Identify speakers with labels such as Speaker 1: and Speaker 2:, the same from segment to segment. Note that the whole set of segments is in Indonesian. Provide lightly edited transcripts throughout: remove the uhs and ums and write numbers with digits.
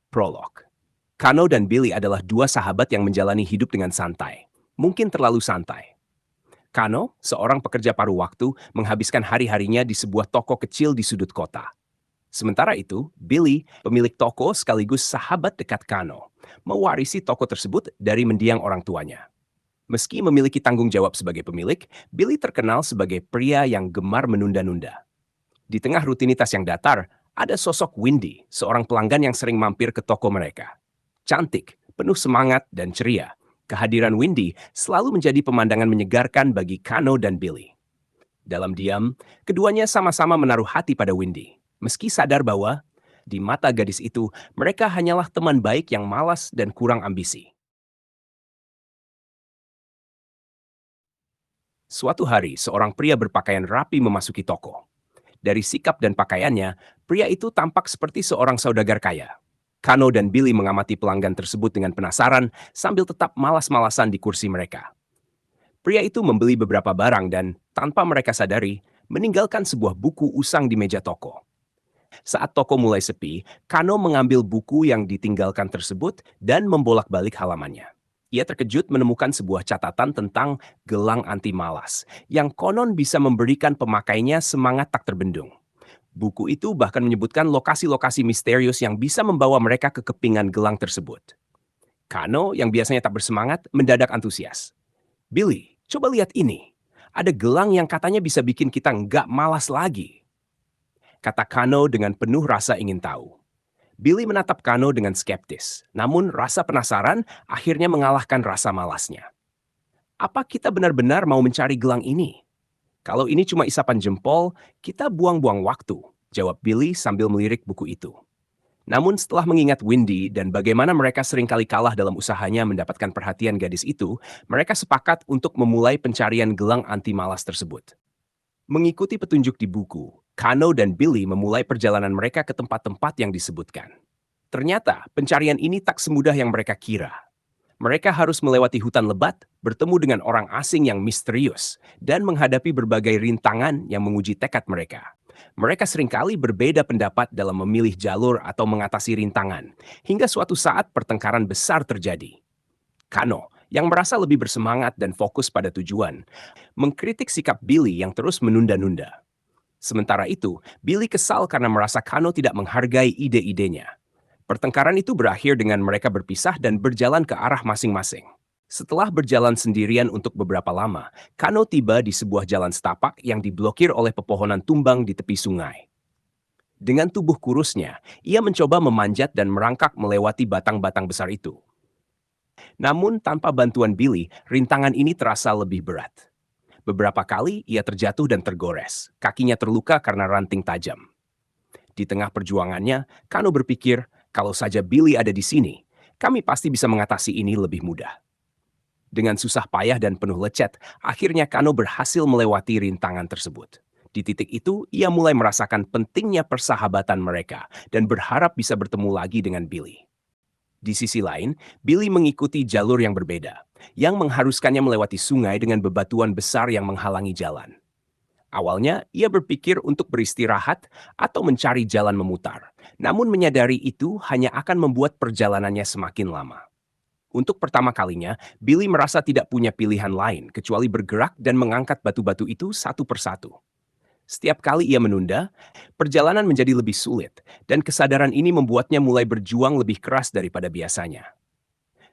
Speaker 1: Prolog. Kano dan Billy adalah dua sahabat yang menjalani hidup dengan santai. Mungkin terlalu santai. Kano, seorang pekerja paruh waktu, menghabiskan hari-harinya di sebuah toko kecil di sudut kota. Sementara itu, Billy, pemilik toko sekaligus sahabat dekat Kano, mewarisi toko tersebut dari mendiang orang tuanya. Meski memiliki tanggung jawab sebagai pemilik, Billy terkenal sebagai pria yang gemar menunda-nunda. Di tengah rutinitas yang datar, ada sosok Windy, seorang pelanggan yang sering mampir ke toko mereka. Cantik, penuh semangat, dan ceria. Kehadiran Windy selalu menjadi pemandangan menyegarkan bagi Kano dan Billy. Dalam diam, keduanya sama-sama menaruh hati pada Windy, meski sadar bahwa di mata gadis itu mereka hanyalah teman baik yang malas dan kurang ambisi. Suatu hari, seorang pria berpakaian rapi memasuki toko. Dari sikap dan pakaiannya, pria itu tampak seperti seorang saudagar kaya. Kano dan Billy mengamati pelanggan tersebut dengan penasaran sambil tetap malas-malasan di kursi mereka. Pria itu membeli beberapa barang dan, tanpa mereka sadari, meninggalkan sebuah buku usang di meja toko. Saat toko mulai sepi, Kano mengambil buku yang ditinggalkan tersebut dan membolak-balik halamannya. Ia terkejut menemukan sebuah catatan tentang gelang anti malas, yang konon bisa memberikan pemakainya semangat tak terbendung. Buku itu bahkan menyebutkan lokasi-lokasi misterius yang bisa membawa mereka ke kepingan gelang tersebut. Kano, yang biasanya tak bersemangat, mendadak antusias. Billy, coba lihat ini. Ada gelang yang katanya bisa bikin kita nggak malas lagi. Kata Kano dengan penuh rasa ingin tahu. Billy menatap Kano dengan skeptis, namun rasa penasaran akhirnya mengalahkan rasa malasnya. Apa kita benar-benar mau mencari gelang ini? Kalau ini cuma isapan jempol, kita buang-buang waktu, jawab Billy sambil melirik buku itu. Namun setelah mengingat Windy dan bagaimana mereka seringkali kalah dalam usahanya mendapatkan perhatian gadis itu, mereka sepakat untuk memulai pencarian gelang anti malas tersebut. Mengikuti petunjuk di buku, Kano dan Billy memulai perjalanan mereka ke tempat-tempat yang disebutkan. Ternyata pencarian ini tak semudah yang mereka kira. Mereka harus melewati hutan lebat, bertemu dengan orang asing yang misterius, dan menghadapi berbagai rintangan yang menguji tekad mereka. Mereka seringkali berbeda pendapat dalam memilih jalur atau mengatasi rintangan, hingga suatu saat pertengkaran besar terjadi. Kano, yang merasa lebih bersemangat dan fokus pada tujuan, mengkritik sikap Billy yang terus menunda-nunda. Sementara itu, Billy kesal karena merasa Kano tidak menghargai ide-idenya. Pertengkaran itu berakhir dengan mereka berpisah dan berjalan ke arah masing-masing. Setelah berjalan sendirian untuk beberapa lama, Kano tiba di sebuah jalan setapak yang diblokir oleh pepohonan tumbang di tepi sungai. Dengan tubuh kurusnya, ia mencoba memanjat dan merangkak melewati batang-batang besar itu. Namun tanpa bantuan Billy, rintangan ini terasa lebih berat. Beberapa kali ia terjatuh dan tergores, kakinya terluka karena ranting tajam. Di tengah perjuangannya, Kano berpikir, kalau saja Billy ada di sini, kami pasti bisa mengatasi ini lebih mudah. Dengan susah payah dan penuh lecet, akhirnya Kano berhasil melewati rintangan tersebut. Di titik itu, ia mulai merasakan pentingnya persahabatan mereka dan berharap bisa bertemu lagi dengan Billy. Di sisi lain, Billy mengikuti jalur yang berbeda, yang mengharuskannya melewati sungai dengan bebatuan besar yang menghalangi jalan. Awalnya, ia berpikir untuk beristirahat atau mencari jalan memutar, namun menyadari itu hanya akan membuat perjalanannya semakin lama. Untuk pertama kalinya, Billy merasa tidak punya pilihan lain kecuali bergerak dan mengangkat batu-batu itu satu persatu. Setiap kali ia menunda, perjalanan menjadi lebih sulit, dan kesadaran ini membuatnya mulai berjuang lebih keras daripada biasanya.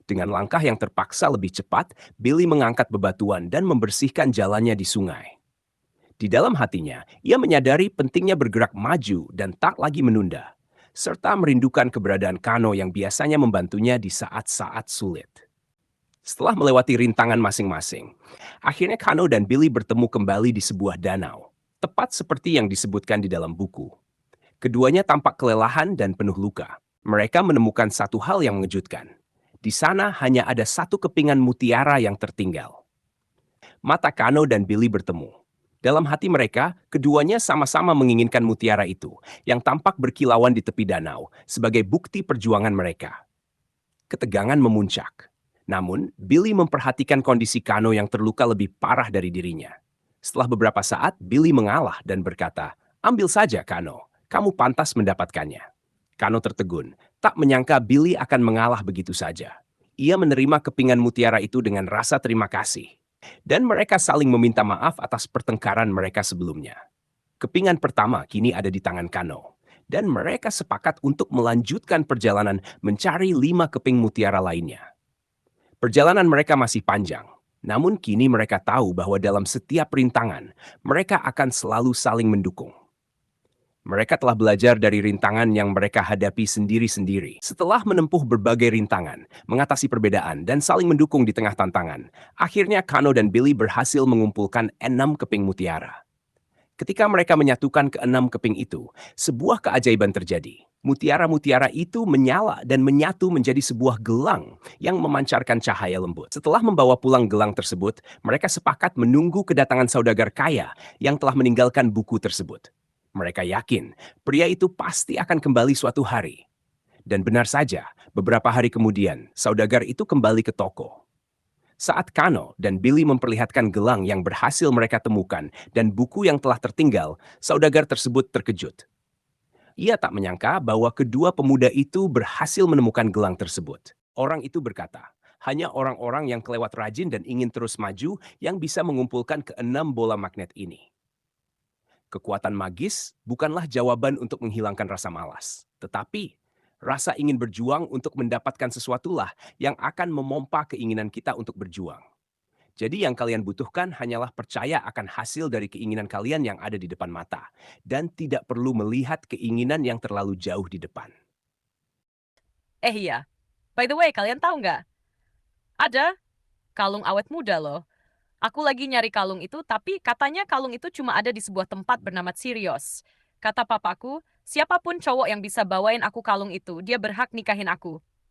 Speaker 1: Dengan langkah yang terpaksa lebih cepat, Billy mengangkat bebatuan dan membersihkan jalannya di sungai. Di dalam hatinya, ia menyadari pentingnya bergerak maju dan tak lagi menunda, serta merindukan keberadaan Kano yang biasanya membantunya di saat-saat sulit. Setelah melewati rintangan masing-masing, akhirnya Kano dan Billy bertemu kembali di sebuah danau, tepat seperti yang disebutkan di dalam buku. Keduanya tampak kelelahan dan penuh luka. Mereka menemukan satu hal yang mengejutkan. Di sana hanya ada satu kepingan mutiara yang tertinggal. Mata Kano dan Billy bertemu. Dalam hati mereka, keduanya sama-sama menginginkan mutiara itu, yang tampak berkilauan di tepi danau, sebagai bukti perjuangan mereka. Ketegangan memuncak. Namun, Billy memperhatikan kondisi Kano yang terluka lebih parah dari dirinya. Setelah beberapa saat, Billy mengalah dan berkata, "Ambil saja, Kano. Kamu pantas mendapatkannya." Kano tertegun, tak menyangka Billy akan mengalah begitu saja. Ia menerima kepingan mutiara itu dengan rasa terima kasih. Dan mereka saling meminta maaf atas pertengkaran mereka sebelumnya. Kepingan pertama kini ada di tangan Kano. Dan mereka sepakat untuk melanjutkan perjalanan mencari 5 keping mutiara lainnya. Perjalanan mereka masih panjang, namun kini mereka tahu bahwa dalam setiap rintangan, mereka akan selalu saling mendukung. Mereka telah belajar dari rintangan yang mereka hadapi sendiri-sendiri. Setelah menempuh berbagai rintangan, mengatasi perbedaan, dan saling mendukung di tengah tantangan, akhirnya Kano dan Billy berhasil mengumpulkan 6 keping mutiara. Ketika mereka menyatukan ke-6 keping itu, sebuah keajaiban terjadi. Mutiara-mutiara itu menyala dan menyatu menjadi sebuah gelang yang memancarkan cahaya lembut. Setelah membawa pulang gelang tersebut, mereka sepakat menunggu kedatangan saudagar kaya yang telah meninggalkan buku tersebut. Mereka yakin pria itu pasti akan kembali suatu hari. Dan benar saja, beberapa hari kemudian, saudagar itu kembali ke toko. Saat Kano dan Billy memperlihatkan gelang yang berhasil mereka temukan dan buku yang telah tertinggal, saudagar tersebut terkejut. Ia tak menyangka bahwa kedua pemuda itu berhasil menemukan gelang tersebut. Orang itu berkata, hanya orang-orang yang kelewat rajin dan ingin terus maju yang bisa mengumpulkan ke-6 bola magnet ini. Kekuatan magis bukanlah jawaban untuk menghilangkan rasa malas, tetapi rasa ingin berjuang untuk mendapatkan sesuatulah yang akan memompa keinginan kita untuk berjuang. Jadi yang kalian butuhkan hanyalah percaya akan hasil dari keinginan kalian yang ada di depan mata, dan tidak perlu melihat keinginan yang terlalu jauh di depan.
Speaker 2: Iya, by the way, kalian tahu nggak? Ada kalung awet muda loh. Aku lagi nyari kalung itu, tapi katanya kalung itu cuma ada di sebuah tempat bernama Sirius. Kata papaku, siapapun cowok yang bisa bawain aku kalung itu, dia berhak nikahin aku.